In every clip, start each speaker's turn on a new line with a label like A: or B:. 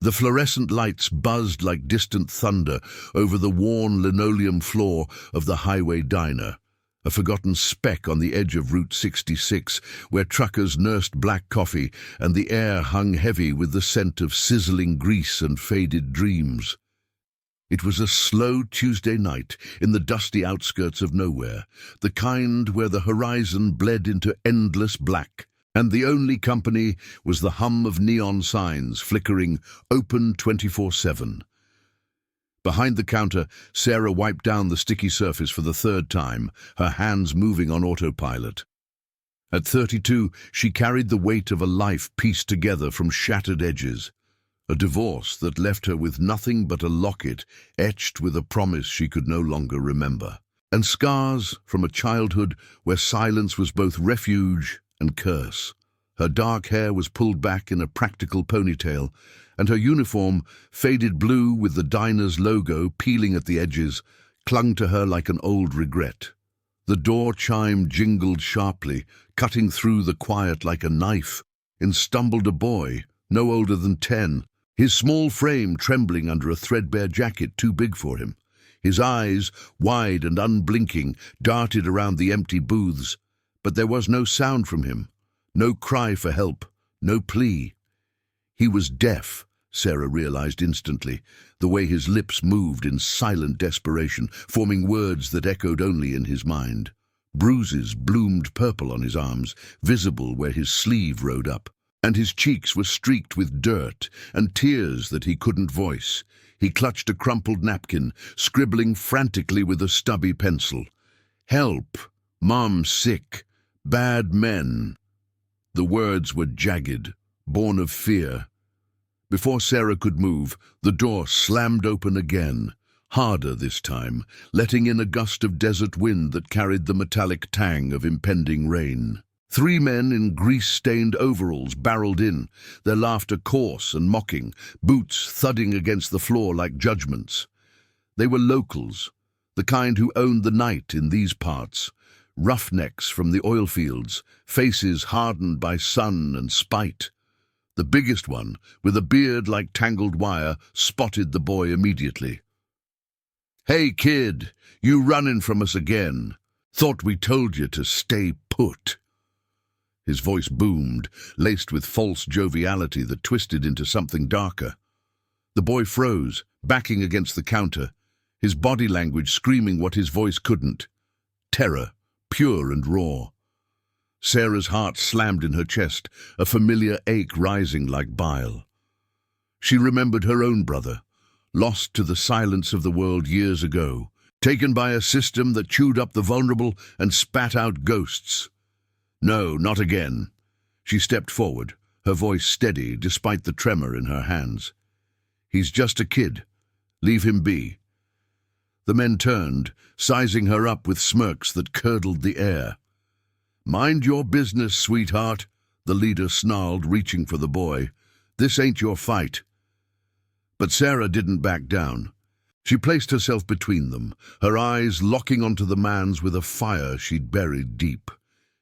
A: The fluorescent lights buzzed like distant thunder over the worn linoleum floor of the highway diner, a forgotten speck on the edge of Route 66, where truckers nursed black coffee and the air hung heavy with the scent of sizzling grease and faded dreams. It was a slow Tuesday night in the dusty outskirts of nowhere, the kind where the horizon bled into endless black, and the only company was the hum of neon signs flickering open 24/7. Behind the counter, Sarah wiped down the sticky surface for the third time, her hands moving on autopilot. At 32, she carried the weight of a life pieced together from shattered edges, a divorce that left her with nothing but a locket etched with a promise she could no longer remember, and scars from a childhood where silence was both refuge and curse. Her dark hair was pulled back in a practical ponytail, and her uniform, faded blue with the diner's logo peeling at the edges, clung to her like an old regret. The door chime jingled sharply, cutting through the quiet like a knife. In stumbled a boy, no older than 10, his small frame trembling under a threadbare jacket too big for him. His eyes, wide and unblinking, darted around the empty booths, but there was no sound from him, no cry for help, no plea. He was deaf, Sarah realized instantly, the way his lips moved in silent desperation, forming words that echoed only in his mind. Bruises bloomed purple on his arms, visible where his sleeve rode up, and his cheeks were streaked with dirt and tears that he couldn't voice. He clutched a crumpled napkin, scribbling frantically with a stubby pencil. "Help! Mom's sick! Bad men!" The words were jagged, born of fear. Before Sarah could move, the door slammed open again, harder this time, letting in a gust of desert wind that carried the metallic tang of impending rain. 3 men in grease-stained overalls barreled in, their laughter coarse and mocking, boots thudding against the floor like judgments. They were locals, the kind who owned the night in these parts, roughnecks from the oil fields, faces hardened by sun and spite. The biggest one, with a beard like tangled wire, spotted the boy immediately. "Hey, kid, you running from us again? Thought we told you to stay put." His voice boomed, laced with false joviality that twisted into something darker. The boy froze, backing against the counter, his body language screaming what his voice couldn't. Terror, pure and raw. Sarah's heart slammed in her chest, a familiar ache rising like bile. She remembered her own brother, lost to the silence of the world years ago, taken by a system that chewed up the vulnerable and spat out ghosts. No, not again. She stepped forward, her voice steady despite the tremor in her hands. "He's just a kid. Leave him be." The men turned, sizing her up with smirks that curdled the air. "Mind your business, sweetheart," the leader snarled, reaching for the boy. "This ain't your fight." But Sarah didn't back down. She placed herself between them, her eyes locking onto the man's with a fire she'd buried deep.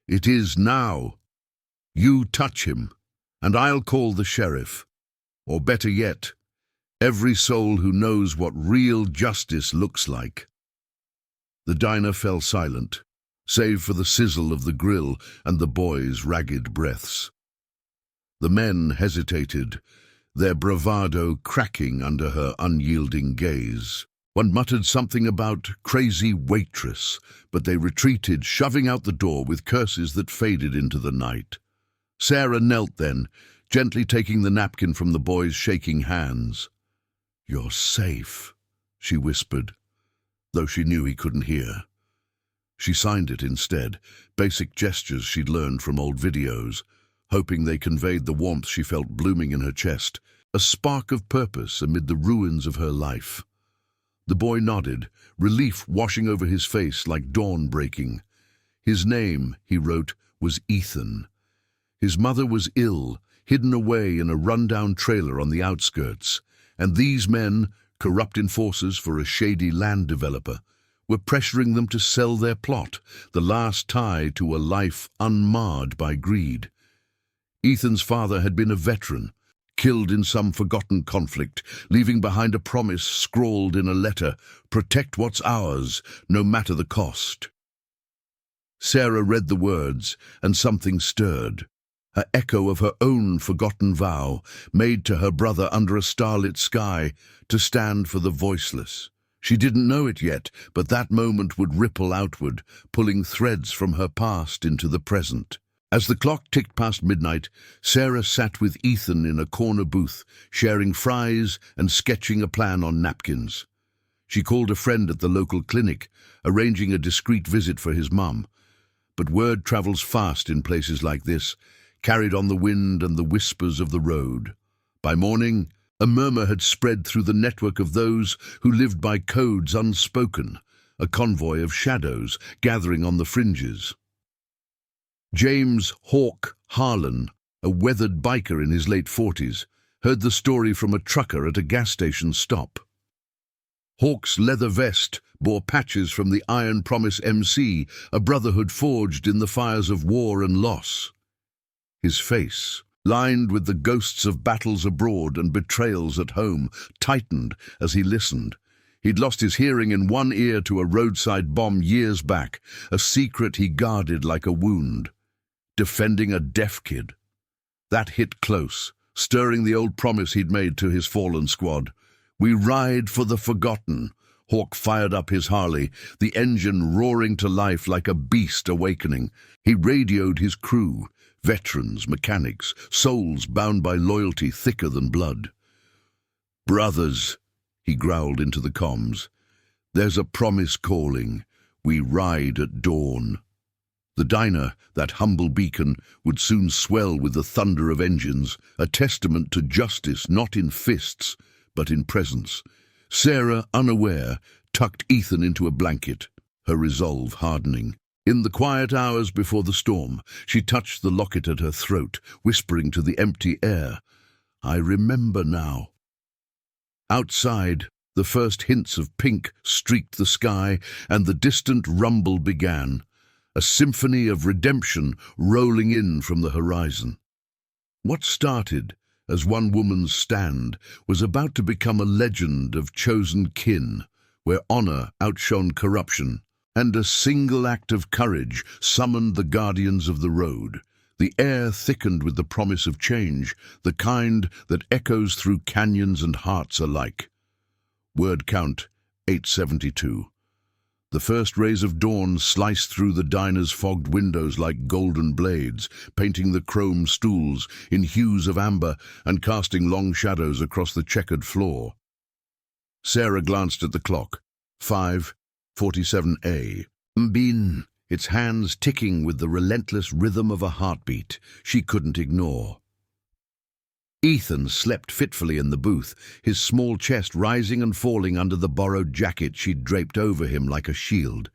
A: "It is now. You touch him, and I'll call the sheriff. Or better yet, every soul who knows what real justice looks like." The diner fell silent, save for the sizzle of the grill and the boys' ragged breaths. The men hesitated, their bravado cracking under her unyielding gaze. One muttered something about crazy waitress, but they retreated, shoving out the door with curses that faded into the night. Sarah knelt then, gently taking the napkin from the boy's shaking hands. "You're safe," she whispered, though she knew he couldn't hear. She signed it instead, basic gestures she'd learned from old videos, hoping they conveyed the warmth she felt blooming in her chest, a spark of purpose amid the ruins of her life. The boy nodded, relief washing over his face like dawn breaking. His name, he wrote, was Ethan. His mother was ill, hidden away in a rundown trailer on the outskirts, and these men, corrupt enforcers for a shady land developer, were pressuring them to sell their plot, the last tie to a life unmarred by greed. Ethan's father had been a veteran, killed in some forgotten conflict, leaving behind a promise scrawled in a letter, "Protect what's ours, no matter the cost." Sarah read the words, and something stirred. An echo of her own forgotten vow, made to her brother under a starlit sky, to stand for the voiceless. She didn't know it yet, but that moment would ripple outward, pulling threads from her past into the present. As the clock ticked past midnight, Sarah sat with Ethan in a corner booth, sharing fries and sketching a plan on napkins. She called a friend at the local clinic, arranging a discreet visit for his mum. But word travels fast in places like this, carried on the wind and the whispers of the road. By morning, a murmur had spread through the network of those who lived by codes unspoken, a convoy of shadows gathering on the fringes. James "Hawk" Harlan, a weathered biker in his late 40s, heard the story from a trucker at a gas station stop. Hawk's leather vest bore patches from the Iron Promise MC, a brotherhood forged in the fires of war and loss. His face, lined with the ghosts of battles abroad and betrayals at home, tightened as he listened. He'd lost his hearing in one ear to a roadside bomb years back, a secret he guarded like a wound. Defending a deaf kid. That hit close, stirring the old promise he'd made to his fallen squad. "We ride for the forgotten." Hawk fired up his Harley, the engine roaring to life like a beast awakening. He radioed his crew, veterans, mechanics, souls bound by loyalty thicker than blood. "Brothers," he growled into the comms, "there's a promise calling. We ride at dawn." The diner, that humble beacon, would soon swell with the thunder of engines, a testament to justice not in fists, but in presence. Sarah, unaware, tucked Ethan into a blanket, her resolve hardening. In the quiet hours before the storm, she touched the locket at her throat, whispering to the empty air, "I remember now." Outside, the first hints of pink streaked the sky, and the distant rumble began, a symphony of redemption rolling in from the horizon. What started as one woman's stand was about to become a legend of chosen kin, where honor outshone corruption, and a single act of courage summoned the guardians of the road. The air thickened with the promise of change, the kind that echoes through canyons and hearts alike. Word count 872. The first rays of dawn sliced through the diner's fogged windows like golden blades, painting the chrome stools in hues of amber and casting long shadows across the checkered floor. Sarah glanced at the clock. 5:47 Mbin, its hands ticking with the relentless rhythm of a heartbeat she couldn't ignore. Ethan slept fitfully in the booth, his small chest rising and falling under the borrowed jacket she'd draped over him like a shield.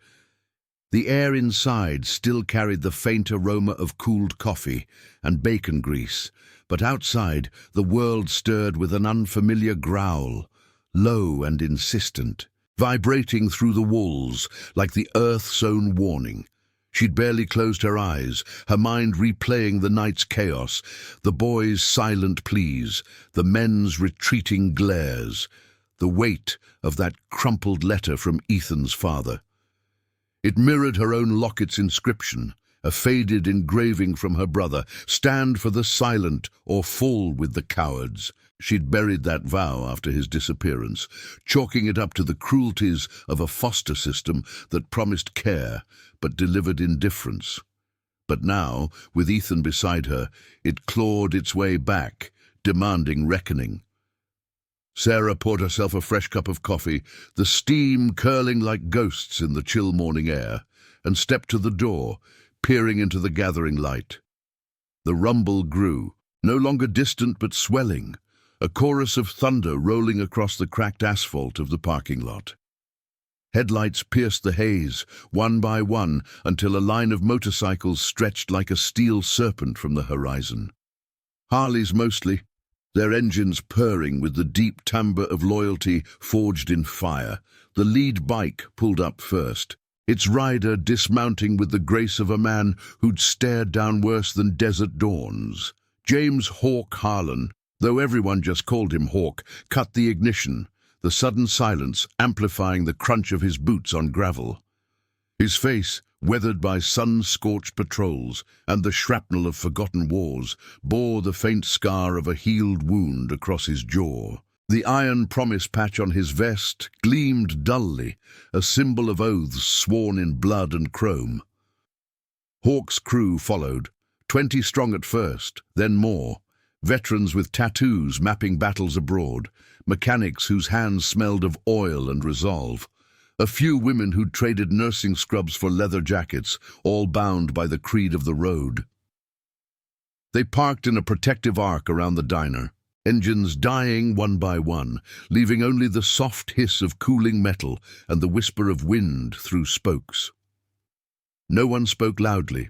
A: The air inside still carried the faint aroma of cooled coffee and bacon grease, but outside the world stirred with an unfamiliar growl, low and insistent, vibrating through the walls like the earth's own warning. She'd barely closed her eyes, her mind replaying the night's chaos, the boys' silent pleas, the men's retreating glares, the weight of that crumpled letter from Ethan's father. It mirrored her own locket's inscription, a faded engraving from her brother, "Stand for the silent or fall with the cowards." She'd buried that vow after his disappearance, chalking it up to the cruelties of a foster system that promised care but delivered indifference. But now, with Ethan beside her, it clawed its way back, demanding reckoning. Sarah poured herself a fresh cup of coffee, the steam curling like ghosts in the chill morning air, and stepped to the door, peering into the gathering light. The rumble grew, no longer distant but swelling, a chorus of thunder rolling across the cracked asphalt of the parking lot. Headlights pierced the haze, one by one, until a line of motorcycles stretched like a steel serpent from the horizon. Harleys mostly, their engines purring with the deep timbre of loyalty forged in fire. The lead bike pulled up first, its rider dismounting with the grace of a man who'd stared down worse than desert dawns. James "Hawk" Harlan, Though everyone just called him Hawk, cut the ignition, the sudden silence amplifying the crunch of his boots on gravel. His face, weathered by sun-scorched patrols and the shrapnel of forgotten wars, bore the faint scar of a healed wound across his jaw. The iron promise patch on his vest gleamed dully, a symbol of oaths sworn in blood and chrome. Hawk's crew followed, 20 strong at first, then more. Veterans with tattoos mapping battles abroad, mechanics whose hands smelled of oil and resolve. A few women who'd traded nursing scrubs for leather jackets, all bound by the creed of the road. They parked in a protective arc around the diner, engines dying one by one, leaving only the soft hiss of cooling metal and the whisper of wind through spokes. No one spoke loudly.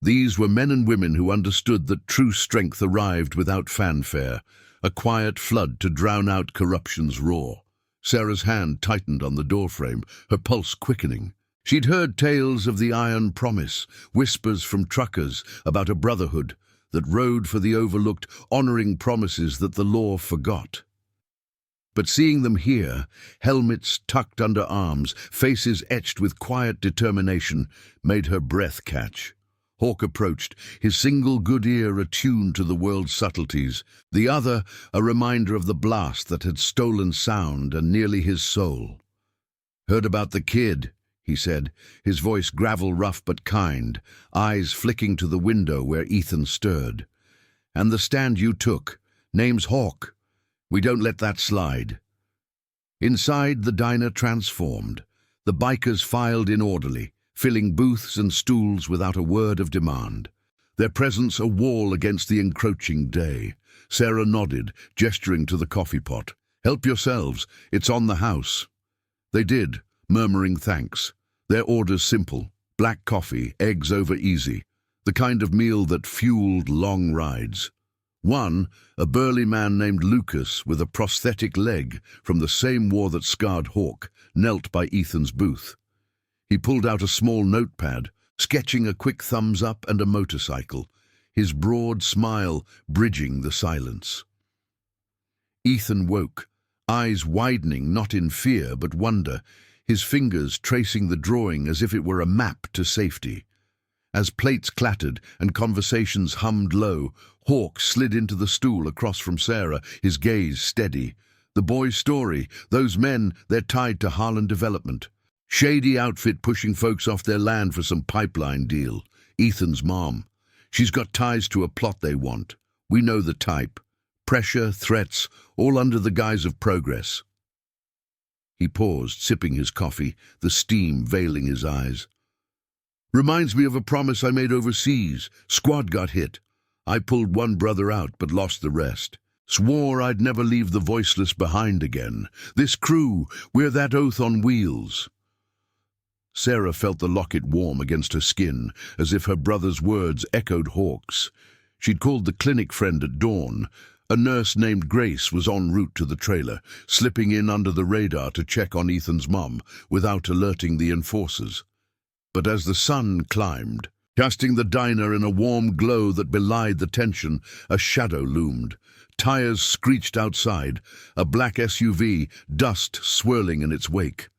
A: These were men and women who understood that true strength arrived without fanfare, a quiet flood to drown out corruption's roar. Sarah's hand tightened on the doorframe, her pulse quickening. She'd heard tales of the iron promise, whispers from truckers about a brotherhood that rode for the overlooked, honoring promises that the law forgot. But seeing them here, helmets tucked under arms, faces etched with quiet determination, made her breath catch. Hawk approached, his single good ear attuned to the world's subtleties, the other a reminder of the blast that had stolen sound and nearly his soul. "Heard about the kid," he said, his voice gravel rough but kind, eyes flicking to the window where Ethan stirred. "And the stand you took. Name's Hawk. We don't let that slide." Inside, the diner transformed. The bikers filed in orderly, filling booths and stools without a word of demand. Their presence a wall against the encroaching day. Sarah nodded, gesturing to the coffee pot. "Help yourselves, it's on the house." They did, murmuring thanks. Their orders simple: black coffee, eggs over easy, the kind of meal that fueled long rides. One, a burly man named Lucas with a prosthetic leg from the same war that scarred Hawk, knelt by Ethan's booth. He pulled out a small notepad, sketching a quick thumbs up and a motorcycle, his broad smile bridging the silence. Ethan woke, eyes widening not in fear but wonder, his fingers tracing the drawing as if it were a map to safety. As plates clattered and conversations hummed low, Hawk slid into the stool across from Sarah, his gaze steady. The boy's story, those men, they're tied to Harlan Development. Shady outfit pushing folks off their land for some pipeline deal. Ethan's mom. She's got ties to a plot they want. We know the type. Pressure, threats, all under the guise of progress. He paused, sipping his coffee, the steam veiling his eyes. "Reminds me of a promise I made overseas. Squad got hit. I pulled one brother out but lost the rest. Swore I'd never leave the voiceless behind again. This crew, we're that oath on wheels." Sarah felt the locket warm against her skin, as if her brother's words echoed Hawk's. She'd called the clinic friend at dawn. A nurse named Grace was en route to the trailer, slipping in under the radar to check on Ethan's mom, without alerting the enforcers. But as the sun climbed, casting the diner in a warm glow that belied the tension, a shadow loomed. Tires screeched outside, a black SUV, dust swirling in its wake.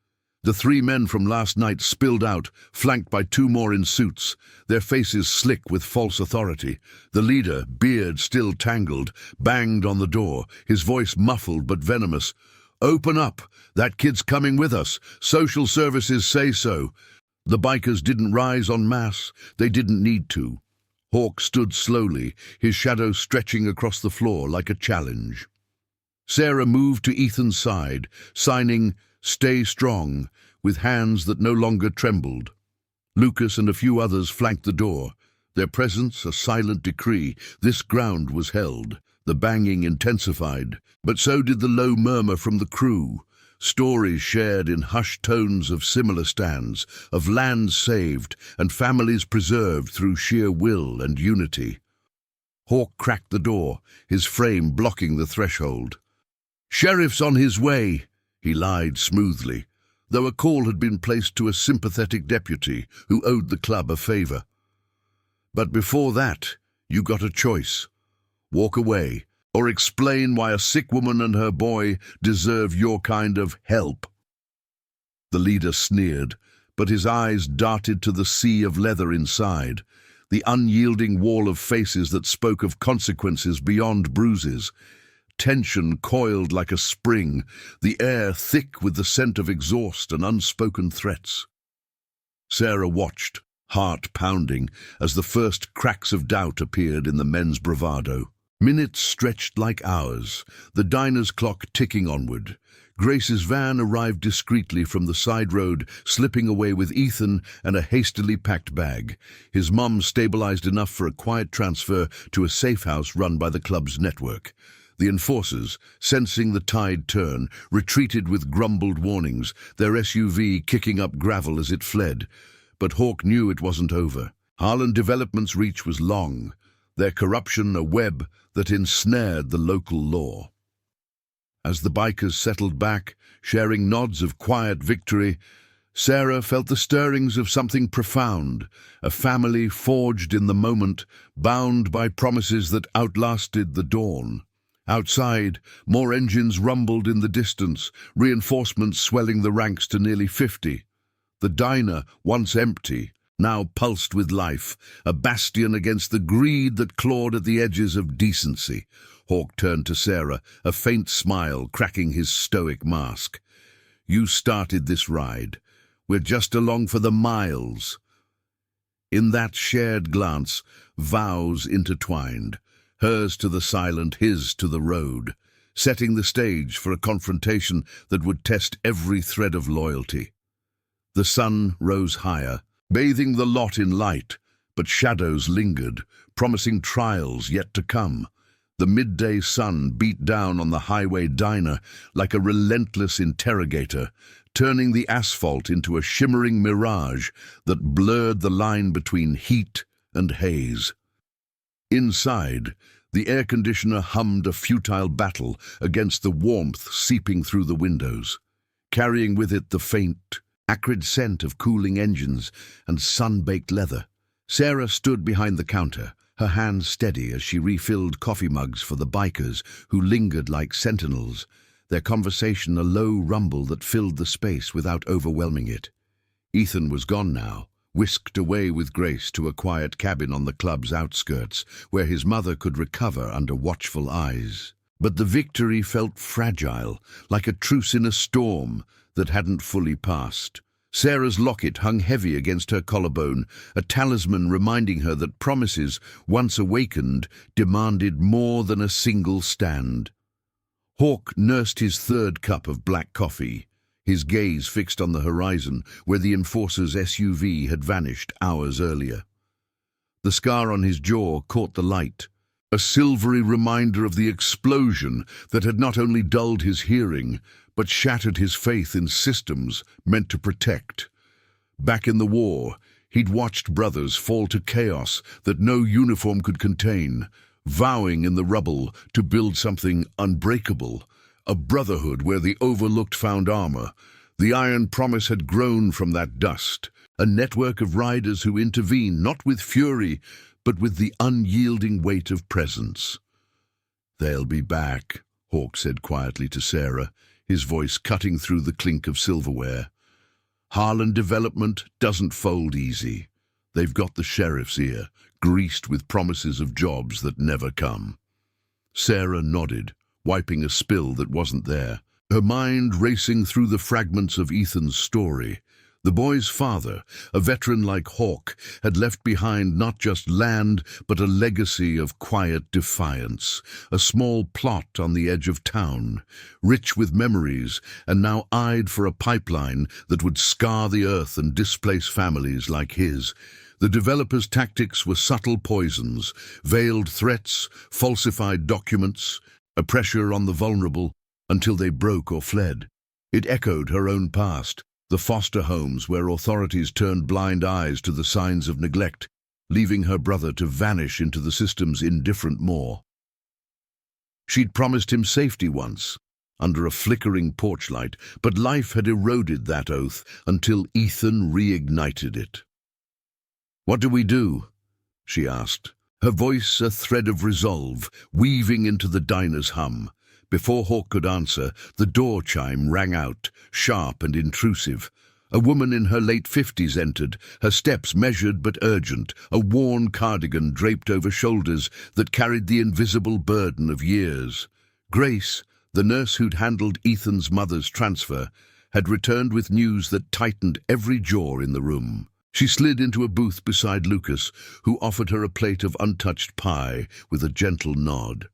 A: The 3 men from last night spilled out, flanked by 2 more in suits, their faces slick with false authority. The leader, beard still tangled, banged on the door, his voice muffled but venomous. "Open up! That kid's coming with us! Social services say so!" The bikers didn't rise en masse. They didn't need to. Hawk stood slowly, his shadow stretching across the floor like a challenge. Sarah moved to Ethan's side, signing, "Stay strong," with hands that no longer trembled. Lucas and a few others flanked the door, their presence a silent decree. This ground was held. The banging intensified, but so did the low murmur from the crew. Stories shared in hushed tones of similar stands, of lands saved and families preserved through sheer will and unity. Hawk cracked the door, his frame blocking the threshold. "Sheriff's on his way," he lied smoothly, though a call had been placed to a sympathetic deputy who owed the club a favor. "But before that, you got a choice. Walk away, or explain why a sick woman and her boy deserve your kind of help." The leader sneered, but his eyes darted to the sea of leather inside, the unyielding wall of faces that spoke of consequences beyond bruises. Tension coiled like a spring, the air thick with the scent of exhaust and unspoken threats. Sarah watched, heart pounding, as the first cracks of doubt appeared in the men's bravado. Minutes stretched like hours, the diner's clock ticking onward. Grace's van arrived discreetly from the side road, slipping away with Ethan and a hastily packed bag. His mum stabilized enough for a quiet transfer to a safe house run by the club's network. The enforcers, sensing the tide turn, retreated with grumbled warnings, their SUV kicking up gravel as it fled. But Hawk knew it wasn't over. Harlan Development's reach was long, their corruption a web that ensnared the local law. As the bikers settled back, sharing nods of quiet victory, Sarah felt the stirrings of something profound, a family forged in the moment, bound by promises that outlasted the dawn. Outside, more engines rumbled in the distance, reinforcements swelling the ranks to nearly 50. The diner, once empty, now pulsed with life, a bastion against the greed that clawed at the edges of decency. Hawk turned to Sarah, a faint smile cracking his stoic mask. "You started this ride. We're just along for the miles." In that shared glance, vows intertwined, hers to the silent, his to the road, setting the stage for a confrontation that would test every thread of loyalty. The sun rose higher, bathing the lot in light, but shadows lingered, promising trials yet to come. The midday sun beat down on the highway diner like a relentless interrogator, turning the asphalt into a shimmering mirage that blurred the line between heat and haze. Inside, the air conditioner hummed a futile battle against the warmth seeping through the windows, carrying with it the faint, acrid scent of cooling engines and sun-baked leather. Sarah stood behind the counter, her hands steady as she refilled coffee mugs for the bikers who lingered like sentinels, their conversation a low rumble that filled the space without overwhelming it. Ethan was gone now, whisked away with Grace to a quiet cabin on the club's outskirts, where his mother could recover under watchful eyes. But the victory felt fragile, like a truce in a storm that hadn't fully passed. Sarah's locket hung heavy against her collarbone, a talisman reminding her that promises, once awakened, demanded more than a single stand. Hawk nursed his third cup of black coffee, his gaze fixed on the horizon where the enforcer's SUV had vanished hours earlier. The scar on his jaw caught the light, a silvery reminder of the explosion that had not only dulled his hearing, but shattered his faith in systems meant to protect. Back in the war, he'd watched brothers fall to chaos that no uniform could contain, vowing in the rubble to build something unbreakable, a brotherhood where the overlooked found armor. The iron promise had grown from that dust, a network of riders who intervened not with fury, but with the unyielding weight of presence. "They'll be back," Hawk said quietly to Sarah, his voice cutting through the clink of silverware. "Harlan Development doesn't fold easy. They've got the sheriff's ear, greased with promises of jobs that never come." Sarah nodded, wiping a spill that wasn't there, her mind racing through the fragments of Ethan's story. The boy's father, a veteran like Hawk, had left behind not just land, but a legacy of quiet defiance, a small plot on the edge of town, rich with memories, and now eyed for a pipeline that would scar the earth and displace families like his. The developers' tactics were subtle poisons, veiled threats, falsified documents, a pressure on the vulnerable until they broke or fled. It echoed her own past, the foster homes where authorities turned blind eyes to the signs of neglect, leaving her brother to vanish into the system's indifferent maw. She'd promised him safety once, under a flickering porch light, but life had eroded that oath until Ethan reignited it. "What do we do?" she asked, her voice a thread of resolve, weaving into the diner's hum. Before Hawk could answer, the door chime rang out, sharp and intrusive. A woman in her late 50s entered, her steps measured but urgent, a worn cardigan draped over shoulders that carried the invisible burden of years. Grace, the nurse who'd handled Ethan's mother's transfer, had returned with news that tightened every jaw in the room. She slid into a booth beside Lucas, who offered her a plate of untouched pie with a gentle nod.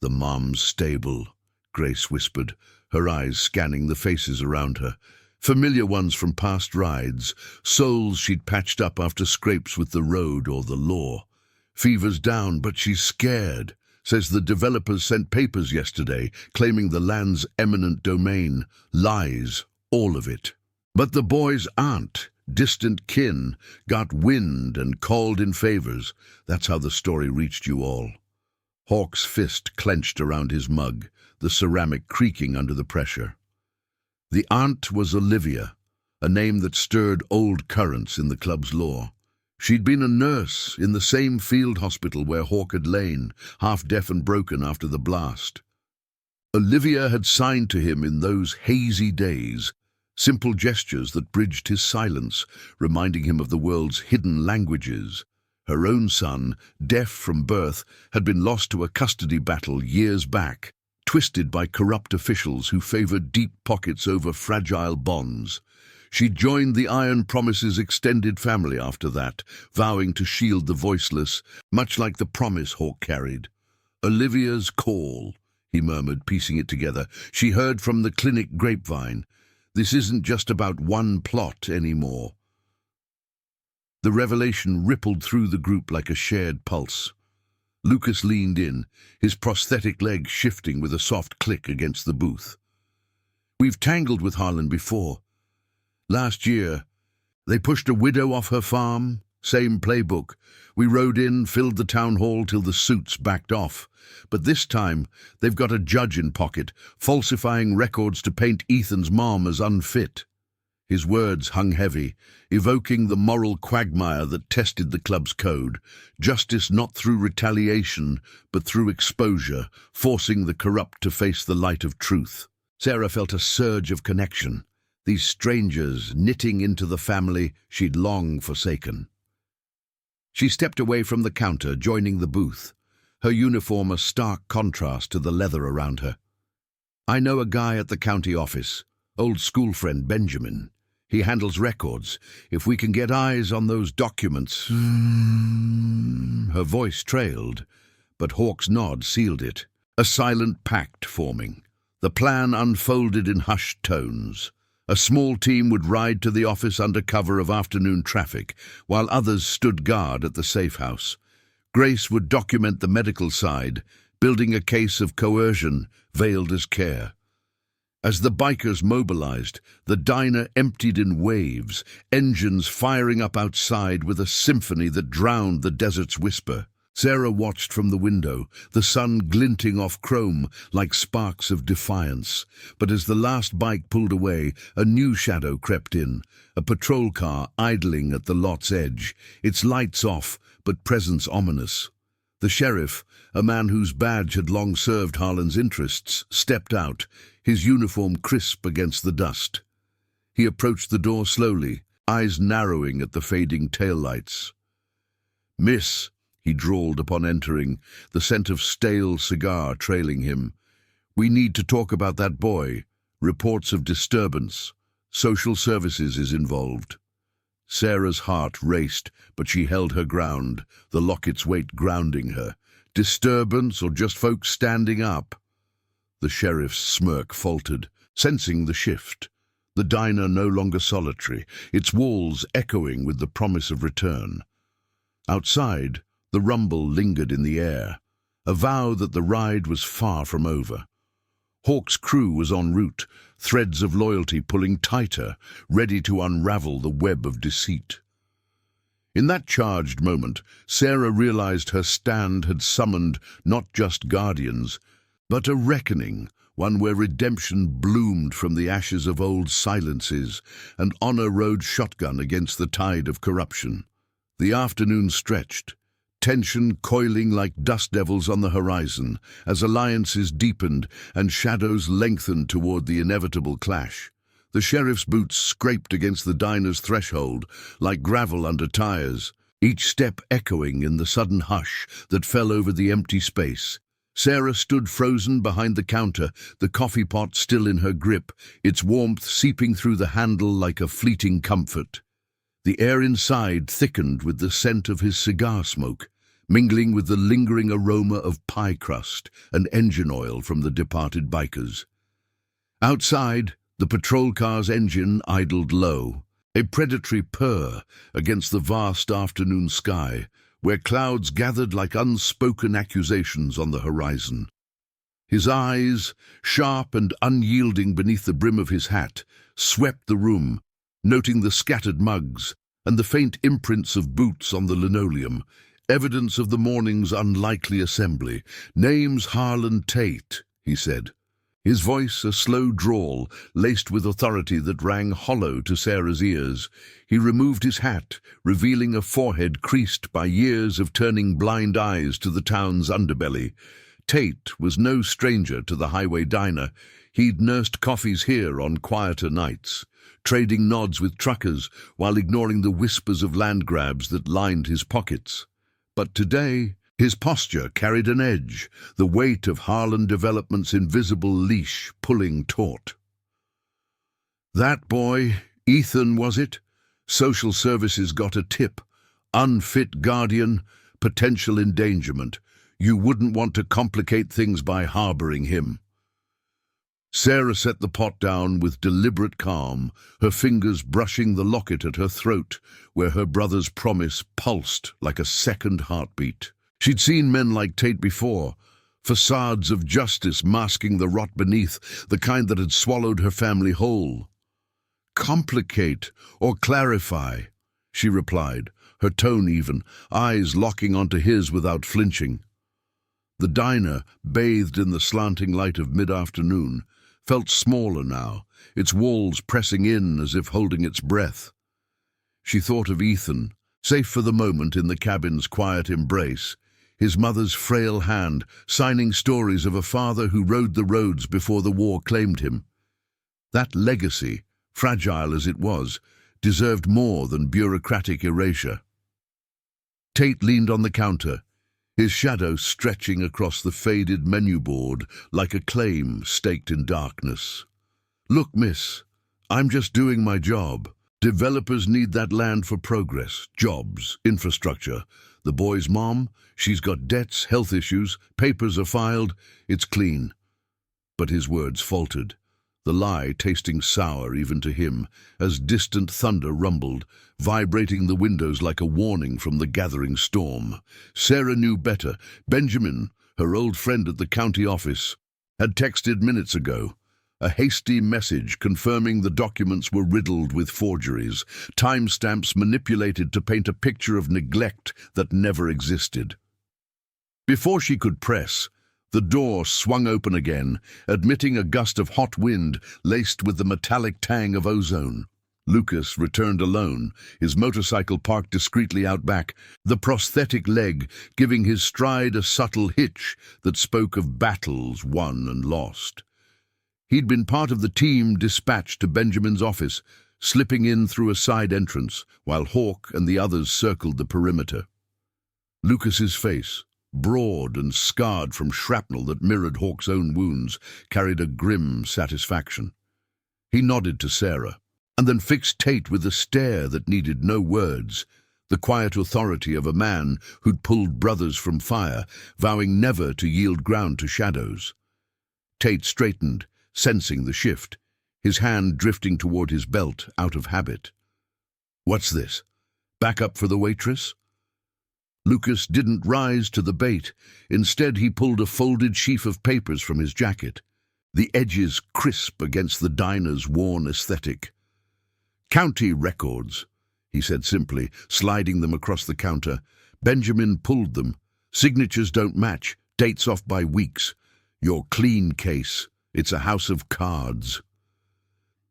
A: "The mom's stable," Grace whispered, her eyes scanning the faces around her. Familiar ones from past rides, souls she'd patched up after scrapes with the road or the law. "Fever's down, but she's scared. Says the developers sent papers yesterday, claiming the land's eminent domain. Lies, all of it. But the boy's aunt, distant kin, got wind and called in favors. That's how the story reached you all." Hawk's fist clenched around his mug, the ceramic creaking under the pressure. The aunt was Olivia, a name that stirred old currents in the club's lore. She'd been a nurse in the same field hospital where Hawk had lain, half deaf and broken after the blast. Olivia had signed to him in those hazy days, simple gestures that bridged his silence, reminding him of the world's hidden languages. Her own son, deaf from birth, had been lost to a custody battle years back, twisted by corrupt officials who favored deep pockets over fragile bonds. She joined the Iron Promise's extended family after that, vowing to shield the voiceless, much like the promise Hawk carried. "Olivia's call," he murmured, piecing it together. "She heard from the clinic grapevine. This isn't just about one plot anymore." The revelation rippled through the group like a shared pulse. Lucas leaned in, his prosthetic leg shifting with a soft click against the booth. "We've tangled with Harlan before. Last year, they pushed a widow off her farm, same playbook. We rode in, filled the town hall till the suits backed off. But this time, they've got a judge in pocket, falsifying records to paint Ethan's mom as unfit." His words hung heavy, evoking the moral quagmire that tested the club's code. Justice not through retaliation, but through exposure, forcing the corrupt to face the light of truth. Sarah felt a surge of connection. These strangers knitting into the family she'd long forsaken. She stepped away from the counter, joining the booth, her uniform a stark contrast to the leather around her. "I know a guy at the county office, old school friend Benjamin. He handles records. If we can get eyes on those documents—" Her voice trailed, but Hawk's nod sealed it, a silent pact forming. The plan unfolded in hushed tones. A small team would ride to the office under cover of afternoon traffic, while others stood guard at the safe house. Grace would document the medical side, building a case of coercion veiled as care. As the bikers mobilized, the diner emptied in waves, engines firing up outside with a symphony that drowned the desert's whisper. Sarah watched from the window, the sun glinting off chrome like sparks of defiance. But as the last bike pulled away, a new shadow crept in, a patrol car idling at the lot's edge, its lights off, but presence ominous. The sheriff, a man whose badge had long served Harlan's interests, stepped out, his uniform crisp against the dust. He approached the door slowly, eyes narrowing at the fading taillights. "Miss," he drawled upon entering, the scent of stale cigar trailing him. "We need to talk about that boy. Reports of disturbance. Social services is involved." Sarah's heart raced, but she held her ground, the locket's weight grounding her. Disturbance or just folks standing up? The sheriff's smirk faltered, sensing the shift. The diner no longer solitary, its walls echoing with the promise of return. Outside, the rumble lingered in the air, a vow that the ride was far from over. Hawk's crew was en route, threads of loyalty pulling tighter, ready to unravel the web of deceit. In that charged moment, Sarah realized her stand had summoned not just guardians, but a reckoning, one where redemption bloomed from the ashes of old silences, and honor rode shotgun against the tide of corruption. The afternoon stretched. tension coiling like dust devils on the horizon as alliances deepened and shadows lengthened toward the inevitable clash. The sheriff's boots scraped against the diner's threshold like gravel under tires, each step echoing in the sudden hush that fell over the empty space. Sarah stood frozen behind the counter, the coffee pot still in her grip, its warmth seeping through the handle like a fleeting comfort. The air inside thickened with the scent of his cigar smoke, mingling with the lingering aroma of pie crust and engine oil from the departed bikers. Outside, the patrol car's engine idled low, a predatory purr against the vast afternoon sky, where clouds gathered like unspoken accusations on the horizon. His eyes, sharp and unyielding beneath the brim of his hat, swept the room, noting the scattered mugs and the faint imprints of boots on the linoleum, evidence of the morning's unlikely assembly. "Name's Harlan Tate," he said, his voice a slow drawl laced with authority that rang hollow to Sarah's ears. He removed his hat, revealing a forehead creased by years of turning blind eyes to the town's underbelly. Tate was no stranger to the highway diner. He'd nursed coffees here on quieter nights, trading nods with truckers while ignoring the whispers of land grabs that lined his pockets. But today, his posture carried an edge, the weight of Harlan Development's invisible leash pulling taut. "That boy, Ethan, was it? Social services got a tip. Unfit guardian, potential endangerment. You wouldn't want to complicate things by harboring him." Sarah set the pot down with deliberate calm, her fingers brushing the locket at her throat, where her brother's promise pulsed like a second heartbeat. She'd seen men like Tate before, facades of justice masking the rot beneath, the kind that had swallowed her family whole. "Complicate or clarify," she replied, her tone even, eyes locking onto his without flinching. The diner, bathed in the slanting light of mid-afternoon, felt smaller now, its walls pressing in as if holding its breath. She thought of Ethan, safe for the moment in the cabin's quiet embrace, his mother's frail hand signing stories of a father who rode the roads before the war claimed him. That legacy, fragile as it was, deserved more than bureaucratic erasure. Tate leaned on the counter, his shadow stretching across the faded menu board like a claim staked in darkness. "Look, miss, I'm just doing my job. Developers need that land for progress, jobs, infrastructure. The boy's mom, she's got debts, health issues, papers are filed, it's clean." But his words faltered, the lie tasting sour even to him, as distant thunder rumbled, vibrating the windows like a warning from the gathering storm. Sarah knew better. Benjamin, her old friend at the county office, had texted minutes ago, a hasty message confirming the documents were riddled with forgeries, timestamps manipulated to paint a picture of neglect that never existed. Before she could press, the door swung open again, admitting a gust of hot wind laced with the metallic tang of ozone. Lucas returned alone, his motorcycle parked discreetly out back, the prosthetic leg giving his stride a subtle hitch that spoke of battles won and lost. He'd been part of the team dispatched to Benjamin's office, slipping in through a side entrance, while Hawk and the others circled the perimeter. Lucas's face, broad and scarred from shrapnel that mirrored Hawk's own wounds, carried a grim satisfaction. He nodded to Sarah, and then fixed Tate with a stare that needed no words, the quiet authority of a man who'd pulled brothers from fire, vowing never to yield ground to shadows. Tate straightened, sensing the shift, his hand drifting toward his belt out of habit. "What's this? Back up for the waitress?" Lucas didn't rise to the bait. Instead, he pulled a folded sheaf of papers from his jacket, the edges crisp against the diner's worn aesthetic. "County records," he said simply, sliding them across the counter. Benjamin pulled them. "Signatures don't match, dates off by weeks. Your clean case. It's a house of cards."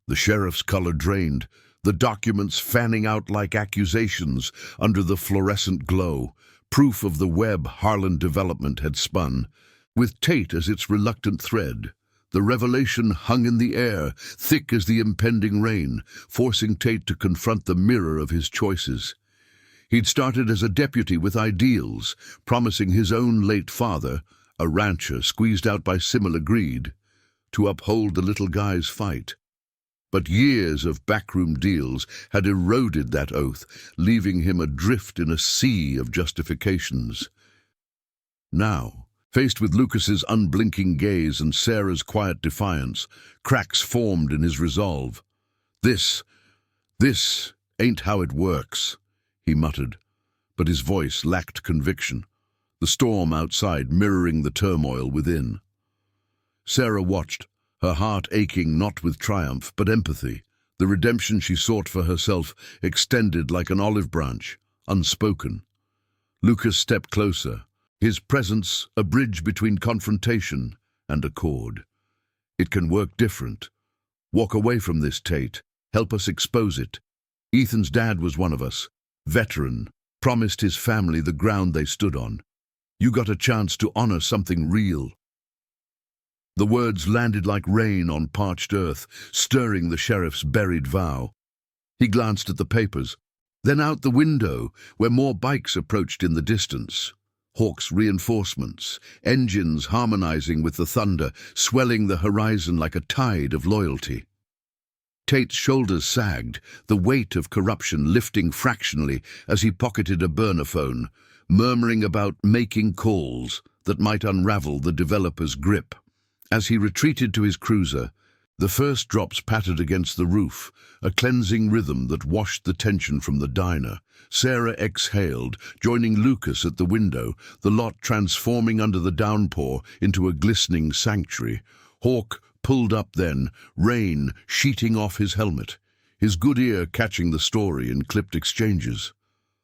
A: The sheriff's color drained, the documents fanning out like accusations under the fluorescent glow. proof of the web Harlan development had spun, with Tate as its reluctant thread. The revelation hung in the air, thick as the impending rain, forcing Tate to confront the mirror of his choices. He'd started as a deputy with ideals, promising his own late father, a rancher squeezed out by similar greed, to uphold the little guy's fight. But years of backroom deals had eroded that oath, leaving him adrift in a sea of justifications. Now, faced with Lucas's unblinking gaze and Sarah's quiet defiance, cracks formed in his resolve. This ain't how it works, he muttered, but his voice lacked conviction, the storm outside mirroring the turmoil within. Sarah watched, her heart aching not with triumph but empathy, the redemption she sought for herself extended like an olive branch, unspoken. Lucas stepped closer, his presence a bridge between confrontation and accord. It can work different. Walk away from this, Tate. Help us expose it. Ethan's dad was one of us. Veteran. Promised his family the ground they stood on. You got a chance to honor something real. The words landed like rain on parched earth, stirring the sheriff's buried vow. He glanced at the papers, then out the window, where more bikes approached in the distance. Hawk's reinforcements, engines harmonizing with the thunder, swelling the horizon like a tide of loyalty. Tate's shoulders sagged, the weight of corruption lifting fractionally as he pocketed a burner phone, murmuring about making calls that might unravel the developer's grip. As he retreated to his cruiser, the first drops pattered against the roof, a cleansing rhythm that washed the tension from the diner. Sarah exhaled, joining Lucas at the window, the lot transforming under the downpour into a glistening sanctuary. Hawk pulled up then, rain sheeting off his helmet, his good ear catching the story in clipped exchanges.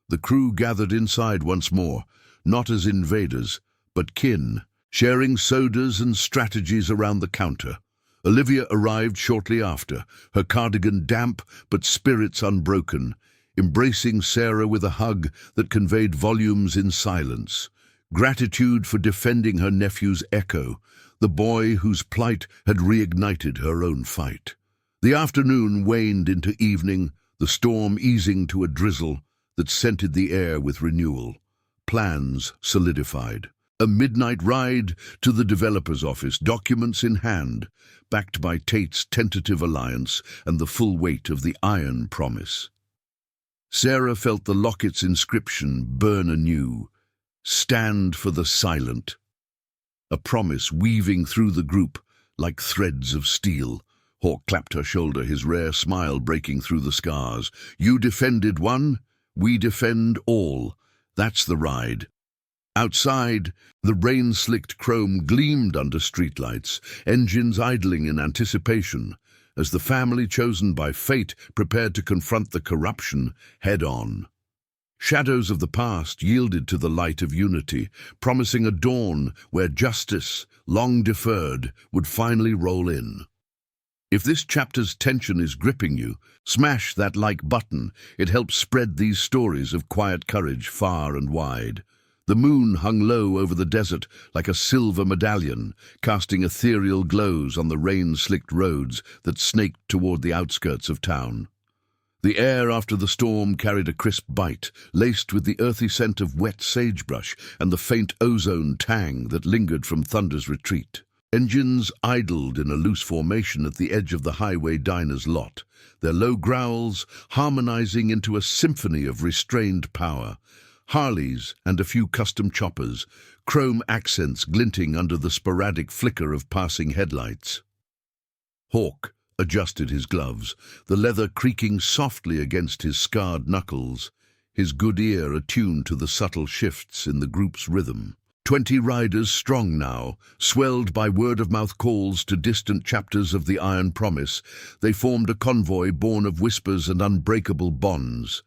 A: The crew gathered inside once more, not as invaders, but kin, sharing sodas and strategies around the counter. Olivia arrived shortly after, her cardigan damp but spirits unbroken, embracing Sarah with a hug that conveyed volumes in silence. Gratitude for defending her nephew's echo, the boy whose plight had reignited her own fight. The afternoon waned into evening, the storm easing to a drizzle that scented the air with renewal. Plans solidified. A midnight ride to the developer's office, documents in hand, backed by Tate's tentative alliance and the full weight of the iron promise. Sarah felt the locket's inscription burn anew. Stand for the silent. A promise weaving through the group like threads of steel. Hawk clapped her shoulder, his rare smile breaking through the scars. You defended one, we defend all. That's the ride. Outside, the rain-slicked chrome gleamed under streetlights, engines idling in anticipation, as the family chosen by fate prepared to confront the corruption head-on. Shadows of the past yielded to the light of unity, promising a dawn where justice, long deferred, would finally roll in. If this chapter's tension is gripping you, smash that like button. It helps spread these stories of quiet courage far and wide. The moon hung low over the desert like a silver medallion, casting ethereal glows on the rain-slicked roads that snaked toward the outskirts of town. The air after the storm carried a crisp bite, laced with the earthy scent of wet sagebrush and the faint ozone tang that lingered from thunder's retreat. Engines idled in a loose formation at the edge of the highway diner's lot, their low growls harmonizing into a symphony of restrained power. Harleys and a few custom choppers, chrome accents glinting under the sporadic flicker of passing headlights. Hawk adjusted his gloves, the leather creaking softly against his scarred knuckles, his good ear attuned to the subtle shifts in the group's rhythm. 20 riders strong now, swelled by word-of-mouth calls to distant chapters of the Iron Promise, they formed a convoy born of whispers and unbreakable bonds.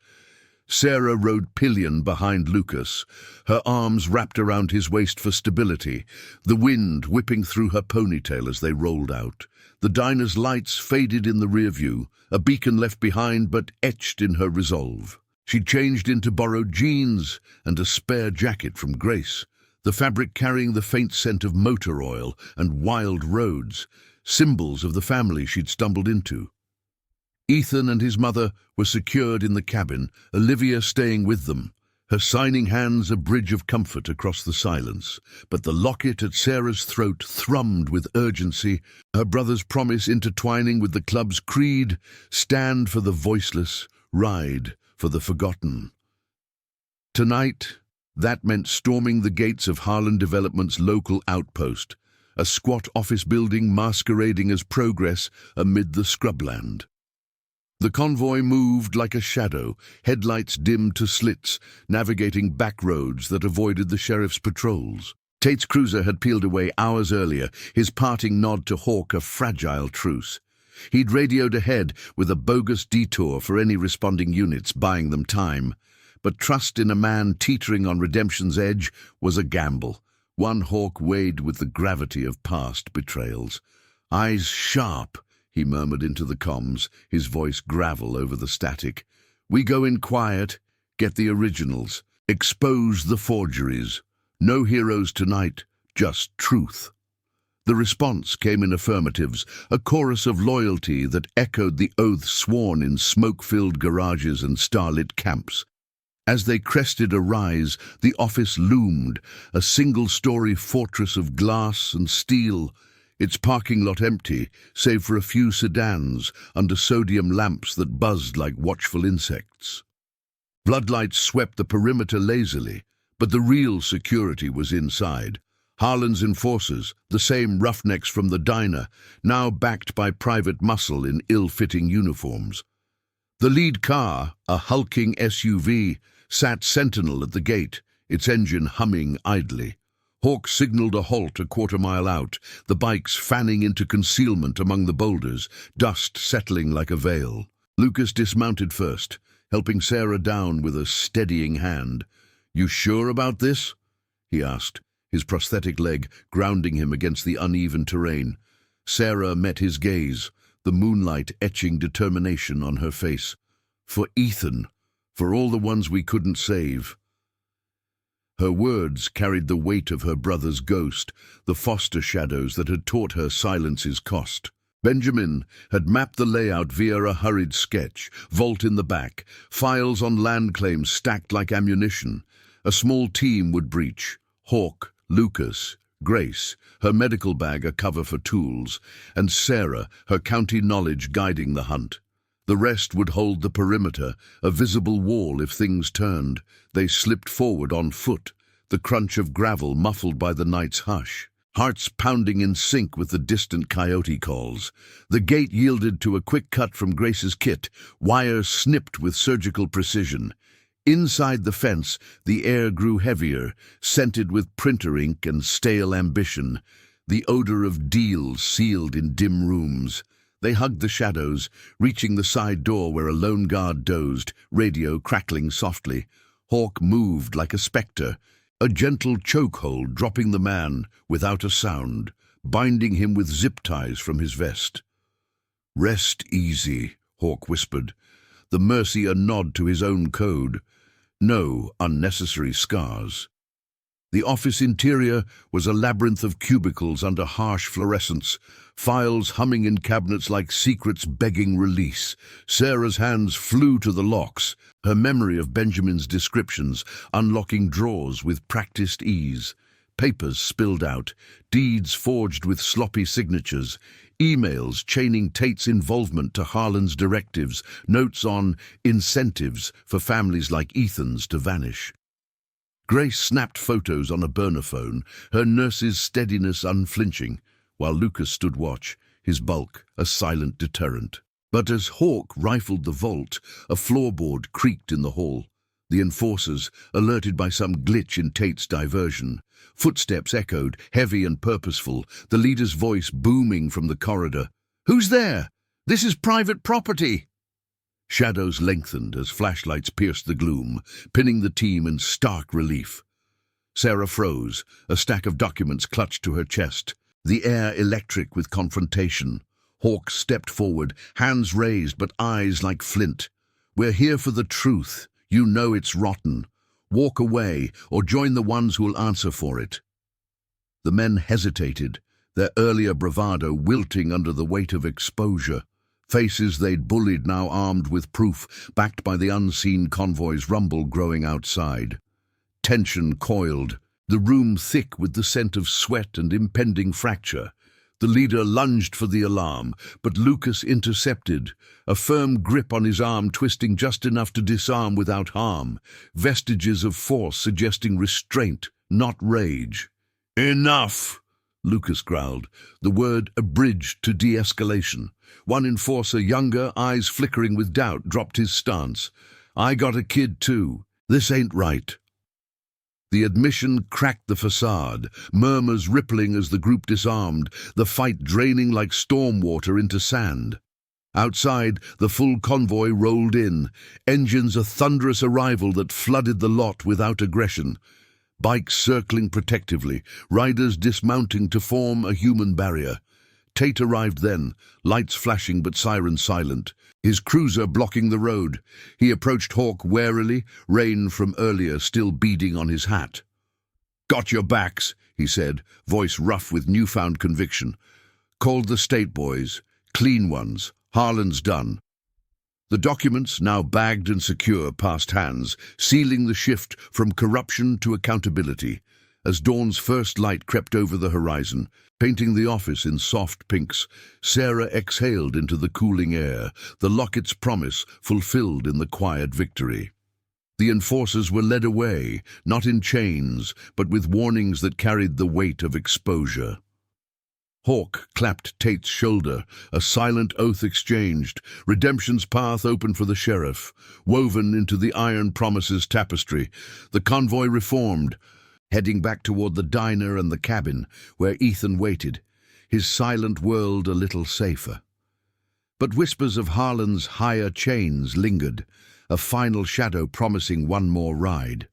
A: Sarah rode pillion behind Lucas, her arms wrapped around his waist for stability, the wind whipping through her ponytail as they rolled out. The diner's lights faded in the rear view, a beacon left behind but etched in her resolve. She changed into borrowed jeans and a spare jacket from Grace, the fabric carrying the faint scent of motor oil and wild roads, symbols of the family she'd stumbled into. Ethan and his mother were secured in the cabin, Olivia staying with them, her signing hands a bridge of comfort across the silence. But the locket at Sarah's throat thrummed with urgency, her brother's promise intertwining with the club's creed: stand for the voiceless, ride for the forgotten. Tonight, that meant storming the gates of Harlan Development's local outpost, a squat office building masquerading as progress amid the scrubland. The convoy moved like a shadow, headlights dimmed to slits, navigating back roads that avoided the sheriff's patrols. Tate's cruiser had peeled away hours earlier, his parting nod to Hawk a fragile truce. He'd radioed ahead with a bogus detour for any responding units, buying them time. But trust in a man teetering on redemption's edge was a gamble, one Hawk weighed with the gravity of past betrayals. Eyes sharp, he murmured into the comms, his voice gravel over the static. We go in quiet, get the originals, expose the forgeries. No heroes tonight, just truth. The response came in affirmatives, a chorus of loyalty that echoed the oaths sworn in smoke-filled garages and starlit camps. As they crested a rise, the office loomed, a single-story fortress of glass and steel, its parking lot empty, save for a few sedans under sodium lamps that buzzed like watchful insects. Floodlights swept the perimeter lazily, but the real security was inside. Harlan's enforcers, the same roughnecks from the diner, now backed by private muscle in ill-fitting uniforms. The lead car, a hulking SUV, sat sentinel at the gate, its engine humming idly. Hawk signaled a halt a quarter-mile out, the bikes fanning into concealment among the boulders, dust settling like a veil. Lucas dismounted first, helping Sarah down with a steadying hand. "You sure about this?" he asked, his prosthetic leg grounding him against the uneven terrain. Sarah met his gaze, the moonlight etching determination on her face. "For Ethan, for all the ones we couldn't save." Her words carried the weight of her brother's ghost, the foster shadows that had taught her silence's cost. Benjamin had mapped the layout via a hurried sketch, vault in the back, files on land claims stacked like ammunition. A small team would breach: Hawk, Lucas, Grace, her medical bag a cover for tools, and Sarah, her county knowledge guiding the hunt. The rest would hold the perimeter, a visible wall if things turned. They slipped forward on foot, the crunch of gravel muffled by the night's hush, hearts pounding in sync with the distant coyote calls. The gate yielded to a quick cut from Grace's kit, wires snipped with surgical precision. Inside the fence, the air grew heavier, scented with printer ink and stale ambition, the odor of deals sealed in dim rooms. They hugged the shadows, reaching the side door where a lone guard dozed, radio crackling softly. Hawk moved like a spectre, a gentle chokehold dropping the man without a sound, binding him with zip ties from his vest. "Rest easy," Hawk whispered, the mercy a nod to his own code. No unnecessary scars. The office interior was a labyrinth of cubicles under harsh fluorescence, files humming in cabinets like secrets begging release. Sarah's hands flew to the locks, her memory of Benjamin's descriptions unlocking drawers with practiced ease. Papers spilled out, deeds forged with sloppy signatures, emails chaining Tate's involvement to Harlan's directives, notes on incentives for families like Ethan's to vanish. Grace snapped photos on a burner phone, her nurse's steadiness unflinching, while Lucas stood watch, his bulk a silent deterrent. But as Hawk rifled the vault, a floorboard creaked in the hall. The enforcers, alerted by some glitch in Tate's diversion. Footsteps echoed, heavy and purposeful, the leader's voice booming from the corridor. "Who's there? This is private property!" Shadows lengthened as flashlights pierced the gloom, pinning the team in stark relief. Sarah froze, a stack of documents clutched to her chest, the air electric with confrontation. Hawk stepped forward, hands raised but eyes like flint. "We're here for the truth. You know it's rotten. Walk away or join the ones who'll answer for it." The men hesitated, their earlier bravado wilting under the weight of exposure. Faces they'd bullied now armed with proof, backed by the unseen convoy's rumble growing outside. Tension coiled, the room thick with the scent of sweat and impending fracture. The leader lunged for the alarm, but Lucas intercepted, a firm grip on his arm twisting just enough to disarm without harm, vestiges of force suggesting restraint, not rage. "Enough!" Lucas growled, the word abridged to de-escalation. One enforcer, younger, eyes flickering with doubt, dropped his stance. "I got a kid too. This ain't right." The admission cracked the facade, murmurs rippling as the group disarmed, the fight draining like storm water into sand. Outside, the full convoy rolled in, engines a thunderous arrival that flooded the lot without aggression. Bikes circling protectively, riders dismounting to form a human barrier. Tate arrived then, lights flashing but sirens silent, his cruiser blocking the road. He approached Hawk warily, rain from earlier still beading on his hat. "Got your backs," he said, voice rough with newfound conviction. "Called the state boys, clean ones. Harlan's done." The documents, now bagged and secure, passed hands, sealing the shift from corruption to accountability. As dawn's first light crept over the horizon, painting the office in soft pinks, Sarah exhaled into the cooling air, the locket's promise fulfilled in the quiet victory. The enforcers were led away, not in chains, but with warnings that carried the weight of exposure. Hawk clapped Tate's shoulder, a silent oath exchanged, redemption's path open for the sheriff, woven into the iron promises tapestry. The convoy reformed, heading back toward the diner and the cabin, where Ethan waited, his silent world a little safer. But whispers of Harlan's higher chains lingered, a final shadow promising one more ride.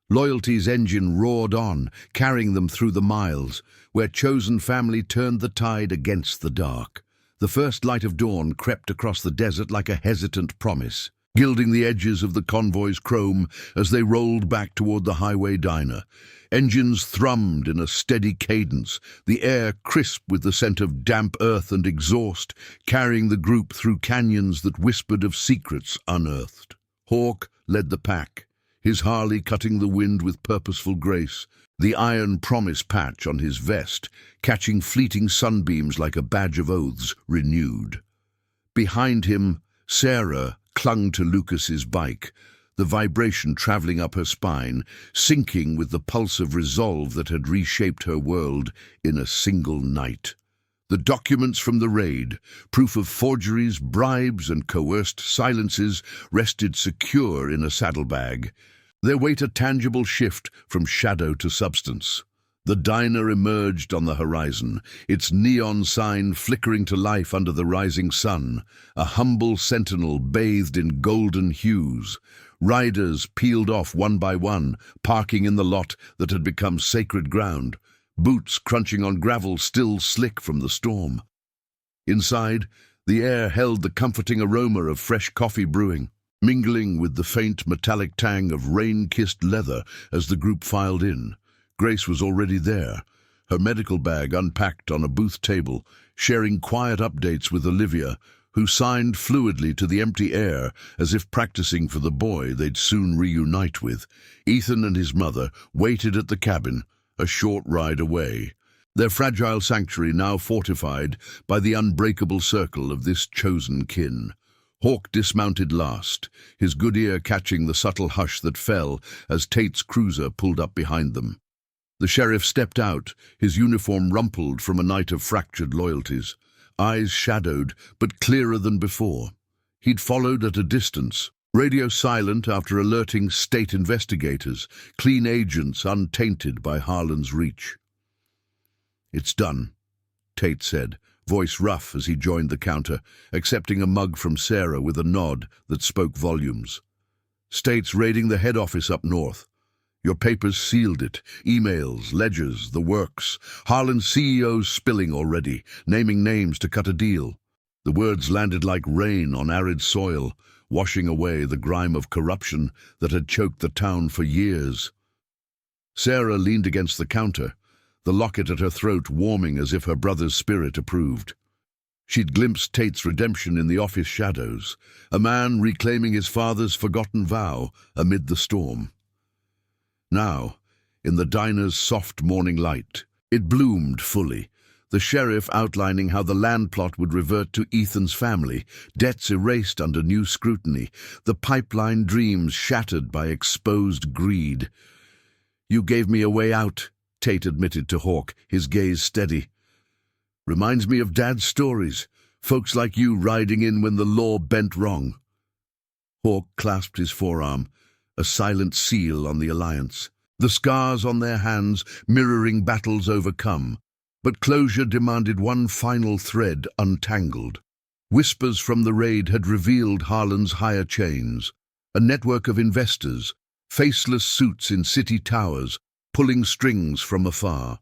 A: Loyalty's engine roared on, carrying them through the miles, where chosen family turned the tide against the dark. The first light of dawn crept across the desert like a hesitant promise, gilding the edges of the convoy's chrome as they rolled back toward the highway diner. Engines thrummed in a steady cadence, the air crisp with the scent of damp earth and exhaust, carrying the group through canyons that whispered of secrets unearthed. Hawk led the pack, his Harley cutting the wind with purposeful grace, the iron promise patch on his vest, catching fleeting sunbeams like a badge of oaths renewed. Behind him, Sarah clung to Lucas's bike, the vibration traveling up her spine, syncing with the pulse of resolve that had reshaped her world in a single night. The documents from the raid, proof of forgeries, bribes, and coerced silences, rested secure in a saddlebag, their weight a tangible shift from shadow to substance. The diner emerged on the horizon, its neon sign flickering to life under the rising sun, a humble sentinel bathed in golden hues. Riders peeled off one by one, parking in the lot that had become sacred ground, boots crunching on gravel still slick from the storm. Inside, the air held the comforting aroma of fresh coffee brewing, mingling with the faint metallic tang of rain-kissed leather as the group filed in. Grace was already there, her medical bag unpacked on a booth table, sharing quiet updates with Olivia, who signed fluidly to the empty air as if practicing for the boy they'd soon reunite with. Ethan and his mother waited at the cabin, a short ride away, their fragile sanctuary now fortified by the unbreakable circle of this chosen kin. Hawk dismounted last, his good ear catching the subtle hush that fell as Tate's cruiser pulled up behind them. The sheriff stepped out, his uniform rumpled from a night of fractured loyalties, eyes shadowed but clearer than before. He'd followed at a distance, radio silent after alerting state investigators, clean agents untainted by Harlan's reach. "It's done," Tate said, voice rough as he joined the counter, accepting a mug from Sarah with a nod that spoke volumes. "State's raiding the head office up north. Your papers sealed it, emails, ledgers, the works. Harlan's CEO's spilling already, naming names to cut a deal. The words landed like rain on arid soil, washing away the grime of corruption that had choked the town for years. Sarah leaned against the counter, the locket at her throat warming as if her brother's spirit approved. She'd glimpsed Tate's redemption in the office shadows, a man reclaiming his father's forgotten vow amid the storm. Now, in the diner's soft morning light, it bloomed fully, the sheriff outlining how the land plot would revert to Ethan's family, debts erased under new scrutiny, the pipeline dreams shattered by exposed greed. "You gave me a way out," Tate admitted to Hawk, his gaze steady. "Reminds me of Dad's stories, folks like you riding in when the law bent wrong." Hawk clasped his forearm, a silent seal on the alliance, the scars on their hands mirroring battles overcome. But closure demanded one final thread untangled. Whispers from the raid had revealed Harlan's higher chains, a network of investors, faceless suits in city towers, pulling strings from afar.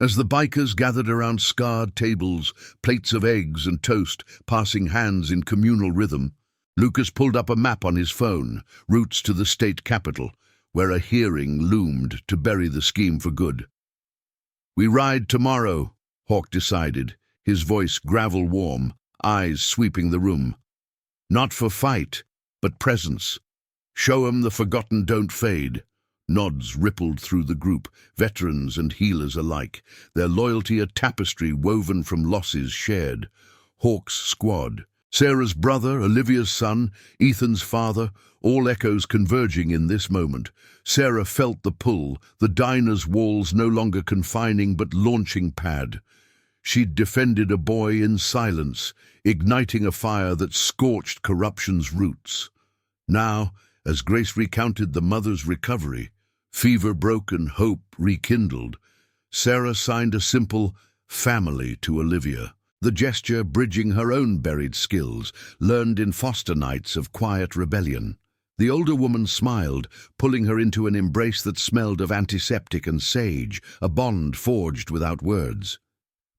A: As the bikers gathered around scarred tables, plates of eggs and toast passing hands in communal rhythm, Lucas pulled up a map on his phone, routes to the state capital, where a hearing loomed to bury the scheme for good. "We ride tomorrow," Hawk decided, his voice gravel-warm, eyes sweeping the room. "Not for fight, but presence. Show 'em the forgotten don't fade." Nods rippled through the group, veterans and healers alike, their loyalty a tapestry woven from losses shared. Hawk's squad, Sarah's brother, Olivia's son, Ethan's father, all echoes converging in this moment. Sarah felt the pull, the diner's walls no longer confining but launching pad. She'd defended a boy in silence, igniting a fire that scorched corruption's roots. Now, as Grace recounted the mother's recovery, fever broken, hope rekindled, Sarah signed a simple family to Olivia, the gesture bridging her own buried skills, learned in foster nights of quiet rebellion. The older woman smiled, pulling her into an embrace that smelled of antiseptic and sage, a bond forged without words.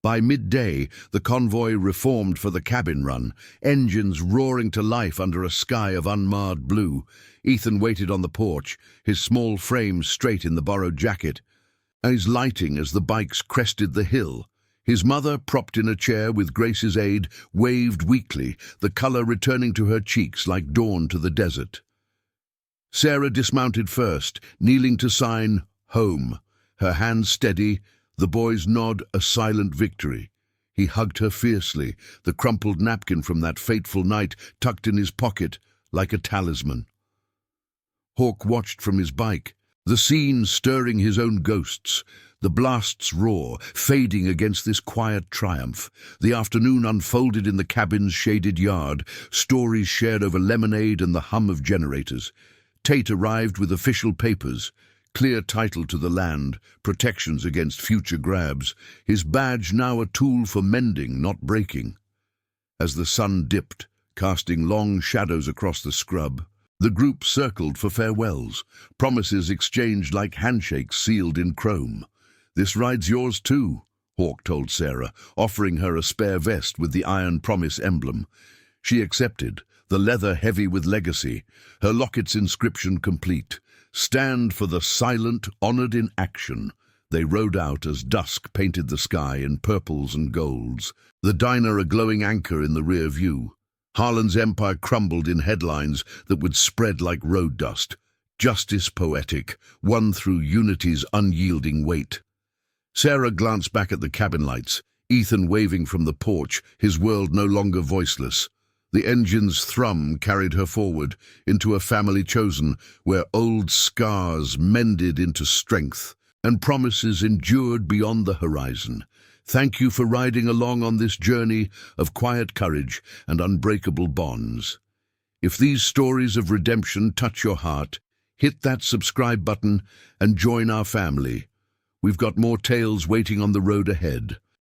A: By midday, the convoy reformed for the cabin run, engines roaring to life under a sky of unmarred blue. Ethan waited on the porch, his small frame straight in the borrowed jacket, eyes lighting as the bikes crested the hill. His mother, propped in a chair with Grace's aid, waved weakly, the color returning to her cheeks like dawn to the desert. Sarah dismounted first, kneeling to sign home, her hands steady, the boy's nod a silent victory. He hugged her fiercely, the crumpled napkin from that fateful night tucked in his pocket like a talisman. Hawk watched from his bike, the scene stirring his own ghosts, the blast's roar fading against this quiet triumph. The afternoon unfolded in the cabin's shaded yard, stories shared over lemonade and the hum of generators. Tate arrived with official papers, clear title to the land, protections against future grabs, his badge now a tool for mending, not breaking. As the sun dipped, casting long shadows across the scrub, the group circled for farewells, promises exchanged like handshakes sealed in chrome. "This ride's yours too," Hawk told Sarah, offering her a spare vest with the Iron Promise emblem. She accepted, the leather heavy with legacy, her locket's inscription complete. "Stand for the silent, honored in action." They rode out as dusk painted the sky in purples and golds, the diner a glowing anchor in the rear view. Harlan's empire crumbled in headlines that would spread like road dust. Justice poetic, won through unity's unyielding weight. Sarah glanced back at the cabin lights, Ethan waving from the porch, his world no longer voiceless. The engine's thrum carried her forward, into a family chosen, where old scars mended into strength, and promises endured beyond the horizon. Thank you for riding along on this journey of quiet courage and unbreakable bonds. If these stories of redemption touch your heart, hit that subscribe button and join our family. We've got more tales waiting on the road ahead.